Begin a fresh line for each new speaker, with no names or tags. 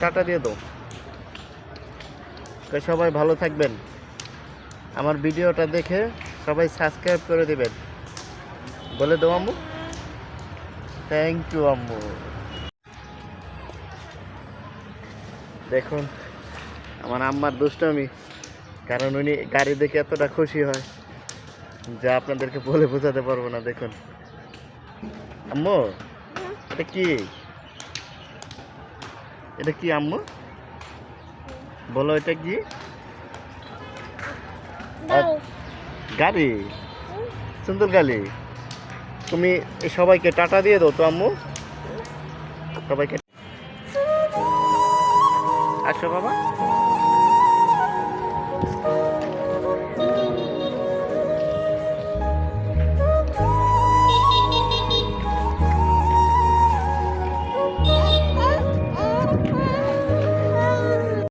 Tata দিয়ে দাও। তো সবাই ভালো থাকবেন, আমার ভিডিওটা দেখে সবাই সাবস্ক্রাইব করে দেবেন, বলে দাও আম্মু। থ্যাংক ইউ আম্মু। দেখুন আমার আম্মার দুষ্টামি, কারণ উনি গাড়ি দেখে এতটা খুশি হয় যা আপনাদেরকে বলে বোঝাতে পারবো না। দেখুন আম্মু, এটা কি, এটা কি আম্মু বলো, এটা কি? গাড়ি, সুন্দর গাড়ি। তুমি সবাইকে টাটা দিয়ে দাও তো আম্মু, সবাইকে। আসো বাবা।